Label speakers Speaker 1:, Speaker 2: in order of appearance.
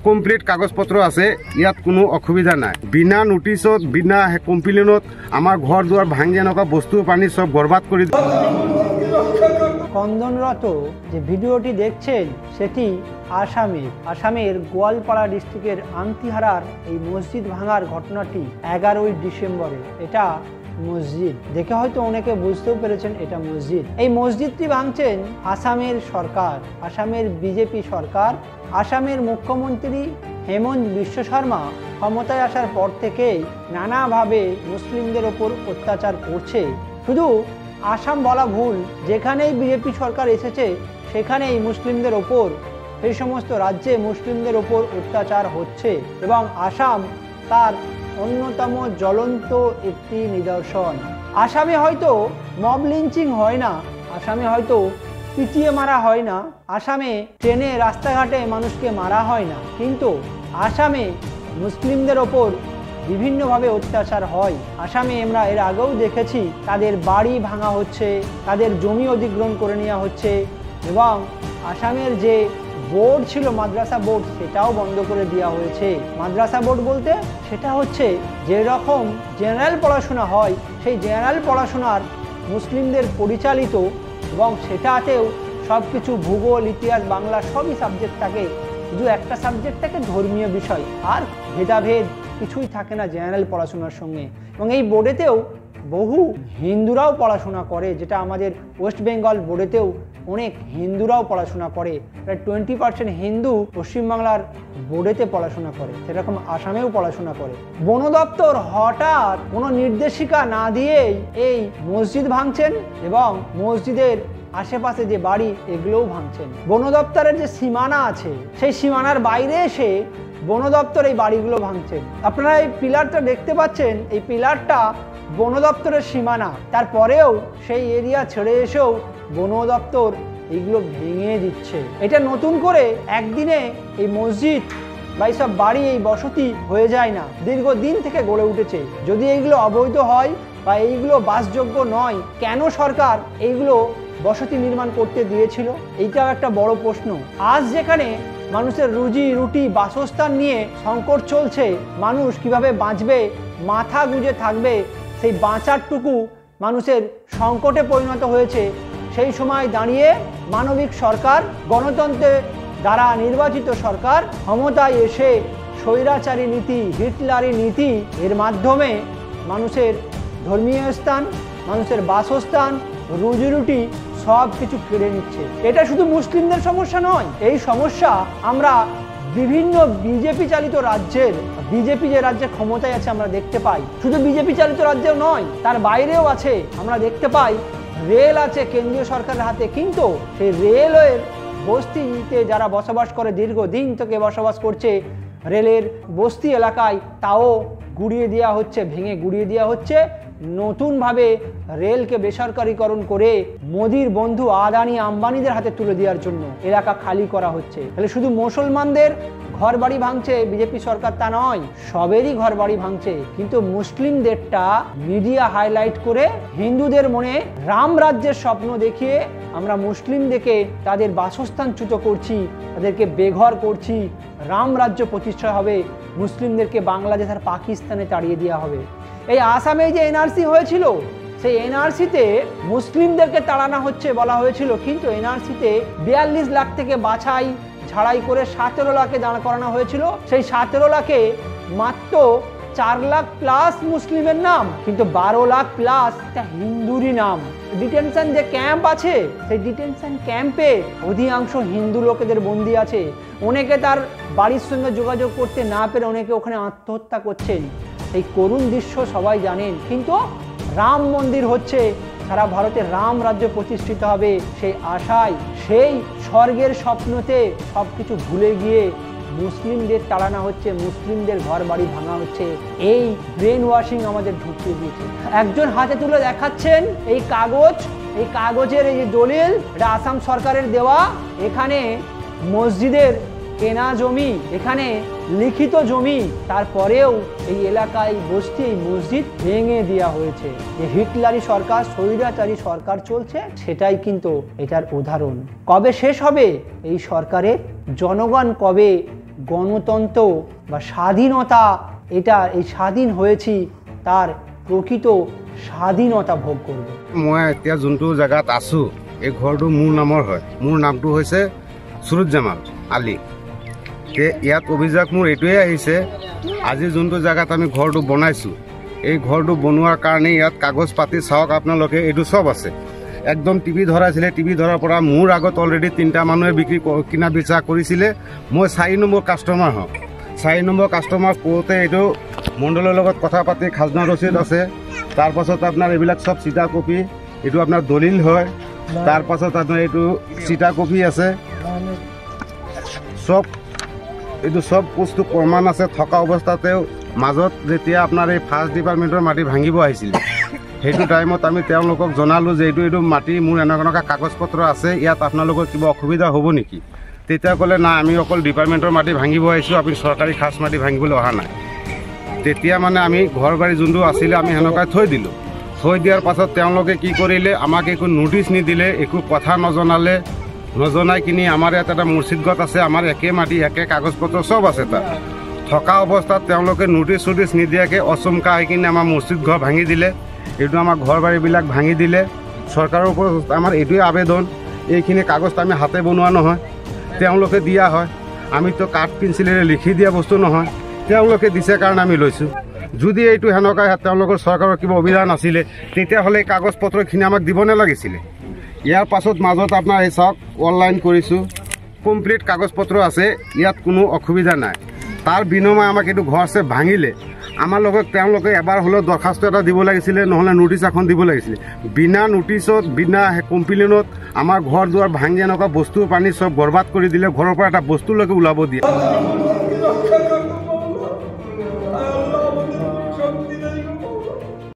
Speaker 1: Complete কাগজপত্ৰ আছে, ইয়াত কোনো অসুবিধা নাই। বিনা নোটিছত বিনা কমপ্লেইনত আমার ঘর দুয়ার ভাঙি এনেকা বস্তু পানি সব বরবাদ করে।
Speaker 2: কন্দনরত যে ভিডিওটি দেখছেন সেটি আসামের গোয়ালপাড়া ডিস্ট্রিক্টের আংতিহারার এই মসজিদ ভাঙার ঘটনাটি 11ই ডিসেম্বরে। এটা মসজিদ দেখে হয়তো অনেকে বুঝতেও পেরেছেন এটা মসজিদ। এই মসজিদটি ভাঙছেন আসামের সরকার, আসামের বিজেপি সরকার। আসামের মুখ্যমন্ত্রী হেমন্ত বিশ্ব শর্মা ক্ষমতায় আসার পর থেকেই নানাভাবে মুসলিমদের ওপর অত্যাচার করছে। শুধু আসাম বলা ভুল, যেখানেই বিজেপি সরকার এসেছে সেখানেই মুসলিমদের ওপর, সেই সমস্ত রাজ্যে মুসলিমদের ওপর অত্যাচার হচ্ছে এবং আসাম তার অন্যতম জ্বলন্ত একটি নিদর্শন। আসামে হয়তো মব লিঞ্চিং হয় না, আসামে হয়তো পিটিয়ে মারা হয় না, আসামে ট্রেনে রাস্তাঘাটে মানুষকে মারা হয় না, কিন্তু আসামে মুসলিমদের ওপর বিভিন্নভাবে অত্যাচার হয়। আসামে আমরা এর আগেও দেখেছি তাদের বাড়ি ভাঙা হচ্ছে, তাদের জমি অধিগ্রহণ করে নেওয়া হচ্ছে এবং আসামের যে বোর্ড ছিল মাদ্রাসা বোর্ড সেটাও বন্ধ করে দেওয়া হয়েছে। মাদ্রাসা বোর্ড বলতে সেটা হচ্ছে যেরকম জেনারেল পড়াশোনা হয় সেই জেনারেল পড়াশোনার মুসলিমদের পরিচালিত এবং সেটাতেও সব কিছু ভূগোল, ইতিহাস, বাংলা সবই সাবজেক্ট থাকে, শুধু একটা সাবজেক্ট থাকে ধর্মীয় বিষয়, আর ভেদাভেদ কিছুই থাকে না জেনারেল পড়াশোনার সঙ্গে। এবং এই বোর্ডেতেও বহু হিন্দুরাও পড়াশোনা করে, যেটা আমাদের ওয়েস্ট বেঙ্গল বোর্ডেতেও অনেক হিন্দুরাও পড়াশোনা করে, প্রায় 20% হিন্দু পশ্চিমবাংলার বোর্ডেতে পড়াশোনা করে, সেরকম আসামেও পড়াশোনা করে। বন দপ্তর হঠাৎ কোনো নির্দেশিকা না দিয়েই এই মসজিদ ভাঙছেন এবং মসজিদের আশেপাশে যে বাড়ি এগুলোও ভাঙছেন। বন দপ্তরের যে সীমানা আছে সেই সীমানার বাইরে এসে বন দপ্তর এই বাড়িগুলো ভাঙছেন। আপনারা এই পিলারটা দেখতে পাচ্ছেন, এই পিলারটা বন দপ্তরের সীমানা, তারপরেও সেই এরিয়া ছেড়ে এসেও বন দপ্তর এইগুলো ভেঙে দিচ্ছে। এটা নতুন করে একদিনে এই মসজিদ বা এইসব বাড়ি, এই বসতি হয়ে যায় না, দীর্ঘদিন থেকে গড়ে উঠেছে। যদি এইগুলো অবৈধ হয় বা এইগুলো বাসযোগ্য নয়, কেন সরকার এইগুলো বসতি নির্মাণ করতে দিয়েছিল? এইটাও একটা বড় প্রশ্ন। আজ যেখানে মানুষের রুজি রুটি বাসস্থান নিয়ে সংকট চলছে, মানুষ কিভাবে বাঁচবে, মাথা গুঁজে থাকবে, সেই বাঁচারটুকু মানুষের সংকটে পরিণত হয়েছে, সেই সময় দাঁড়িয়ে মানবিক সরকার, গণতন্ত্রের দ্বারা নির্বাচিত সরকার ক্ষমতায় এসে স্বৈরাচারী নীতি, হিটলারি নীতি এর মাধ্যমে মানুষের ধর্মীয় স্থান, মানুষের বাসস্থান, রুজি রুটি সব কিছু কেড়ে নিচ্ছে। এটা শুধু মুসলিমদের সমস্যা নয়, এই সমস্যা আমরা বিভিন্ন বিজেপি চালিত রাজ্যের, বিজেপি যে রাজ্যে ক্ষমতায় আছে আমরা দেখতে পাই। শুধু বিজেপি চালিত রাজ্যেও নয়, তার বাইরেও আছে। আমরা দেখতে পাই রেল আছে কেন্দ্রীয় সরকারের হাতে, কিন্তু সেই রেলের বস্তিতে যারা বসবাস করে, দীর্ঘদিন থেকে বসবাস করছে রেলের বস্তি এলাকায়, তাও গুড়িয়ে দেওয়া হচ্ছে, ভেঙে গুড়িয়ে দেওয়া হচ্ছে। নতুনভাবে রেলকে বেসরকারীকরণ করে মোদির বন্ধু আদানি আম্বানিদের হাতে তুলে দেওয়ার জন্য এলাকা খালি করা হচ্ছে। তাহলে শুধু মুসলমানদের ঘর বাড়ি ভাঙছে বিজেপি সরকার তা নয়, সবেরই ঘর বাড়ি ভাঙছে। কিন্তু মুসলিমদেরটা মিডিয়া হাইলাইট করে হিন্দুদের মনে রাম রাজ্যের স্বপ্ন দেখিয়ে আমরা মুসলিমদেরকে তাদের বাসস্থানচ্যুত করছি, তাদেরকে বেঘর করছি। রাম রাজ্য প্রতিষ্ঠা হবে, মুসলিমদেরকে বাংলাদেশ আর পাকিস্তানে তাড়িয়ে দেওয়া হবে। এই আসামে যে এনআরসি হয়েছিল, সেই এনআরসিতে মুসলিমদেরকে তাড়ানো হচ্ছে বলা হয়েছিল, কিন্তু এনআরসিতে 42 লাখ থেকে বাছাই ঝাড়াই করে 17 লাখে দাঁড় করানো হয়েছিল। সেই 17 লাখে মাত্র 4 লাখ প্লাস মুসলিমের নাম, কিন্তু 12 লাখ প্লাস হিন্দুরই নাম। ডিটেনশন যে ক্যাম্প আছে, সেই ডিটেনশন ক্যাম্পে অধিকাংশ হিন্দু লোকেদের বন্দি আছে। অনেকে তার বাড়ির সঙ্গে যোগাযোগ করতে না পেরে অনেকে ওখানে আত্মহত্যা করছেন। এই করুণ দৃশ্য সবাই জানেন। কিন্তু রাম মন্দির হচ্ছে, সারা ভারতে রাম রাজ্য প্রতিষ্ঠিত হবে সেই আশায়, সেই স্বর্গের স্বপ্নতে সবকিছু ভুলে গিয়ে মুসলিমদের তাড়ানো হচ্ছে, মুসলিমদের ঘর বাড়ি ভাঙা হচ্ছে। এই ব্রেন ওয়াশিং আমাদের ঢুকিয়ে দিয়েছে। একজন হাতে তুলে দেখাচ্ছেন এই কাগজ, এই কাগজের এই যে দলিল, এটা আসাম সরকারের দেওয়া। এখানে মসজিদের কেনা জমি, এখানে লিখিত জমি, তারপরেও এই এলাকায় বসতি, এই মসজিদ ভেঙে দেওয়া হয়েছে। যে হিটলারি সরকার, স্বৈরাচারী সরকার চলছে, সেটাই কিন্তু এটার উদাহরণ। কবে শেষ হবে এই সরকারের? জনগণ কবে গণতন্ত্র বা স্বাধীনতা, এটা এই স্বাধীন হয়েছি তার প্ৰকৃত স্বাধীনতা ভোগ করব।
Speaker 1: মই এতিয়া যোনটো জেগাত আছো এই ঘৰটো মোৰ নামৰ হয়। মোৰ নামটো হৈছে সুৰুজ্জামাল আলী। ইয়াত অভিযোগ মোৰ এইটোৱে আহিছে, আজি যোনটো জেগাত আমি ঘৰটো বনাইছোঁ এই ঘৰটো বনোৱাৰ কাৰণে ইয়াত কাগজ পাতি চাওক আপোনালোকে, এইটো চব আছে। একদম টিভি ধৰাইছিলে, টিভি ধৰাৰ পৰা মোৰ আগত অলৰেডি 3টা মানুহে কিনা বেচা কৰিছিলে। মই 4 নম্বৰ কাষ্টমাৰ হওঁ। 4 নম্বৰ কাষ্টমাৰ কৰোঁতে এইটো মণ্ডলৰ লগত কথা পাতি খাজনা ৰচিদ আছে, তাৰপাছত আপোনাৰ এইবিলাক চব চিটা কপি, এইটো আপোনাৰ দলিল হয়, তাৰপাছত আপোনাৰ এইটো চিটা কপি আছে, চব এইটো চব বস্তু প্ৰমাণ আছে থকা অৱস্থাতেও। মাজত যেতিয়া আপোনাৰ এই ফাৰ্ষ্ট ডিপাৰ্টমেণ্টৰ মাটি ভাঙিব আহিছিলে সেইটো টাইমত আমি তেওঁলোকক জনালোঁ যে এইটো মাটি মোৰ এনেকুৱা কাগজ পত্ৰ আছে, ইয়াত আপোনালোকৰ কিবা অসুবিধা হ'ব নেকি? তেতিয়া ক'লে না, আমি অকল ডিপাৰ্টমেণ্টৰ মাটি ভাঙিব আহিছোঁ, আপুনি চৰকাৰী খাজ মাটি ভাঙিবলৈ অহা নাই। তেতিয়া মানে আমি ঘৰ বাৰী যোনটো আছিলে আমি সেনেকুৱাই থৈ দিলোঁ। থৈ দিয়াৰ পাছত তেওঁলোকে কি কৰিলে, আমাক একো নোটিছ নিদিলে, একো কথা নজনাই কিনি আমাৰ ইয়াত এটা মছজিদগত আছে, আমাৰ একে মাটি একে কাগজ পত্ৰ চব আছে তাত। থকা অৱস্থাত তেওঁলোকে নোটিছ নিদিয়াকৈ অচমকা আহি কিনে আমাৰ মছজিদ ঘৰ ভাঙি দিলে। এইটো আমাৰ ঘৰ বাৰীবিলাক ভাঙি দিলে। চৰকাৰৰ ওপৰত আমাৰ এইটোৱে আবেদন, এইখিনি কাগজ আমি হাতে বনোৱা নহয়, তেওঁলোকে দিয়া হয়। আমিতো কাঠ পেঞ্চিলেৰে লিখি দিয়া বস্তু নহয়, তেওঁলোকে দিছে কাৰণে আমি লৈছোঁ। যদি এইটো সেনেকুৱা তেওঁলোকৰ চৰকাৰৰ কিবা অভিযান আছিলে তেতিয়াহ'লে এই কাগজ পত্ৰখিনি আমাক দিব নালাগিছিলে। ইয়াৰ পাছত মাজত আপোনাৰ এই চাওক অনলাইন কৰিছোঁ, কমপ্লিট কাগজ পত্ৰ আছে, ইয়াত কোনো অসুবিধা নাই। তাৰ বিনিময়ে আমাক এইটো ঘৰ আছে ভাঙিলে আমাৰ লগত তেওঁলোকে এবাৰ হ'লেও দৰখাস্ত এটা দিব লাগিছিলে, নহ'লে নোটিছ এখন দিব লাগিছিলে। বিনা নোটিছত, বিনা কমপ্লেইনত আমাৰ ঘৰ দুৱাৰ ভাঙি এনেকুৱা বস্তু পানী চব বৰবাদ কৰি দিলে, ঘৰৰ পৰা এটা বস্তুলৈকে ওলাব দিয়ে।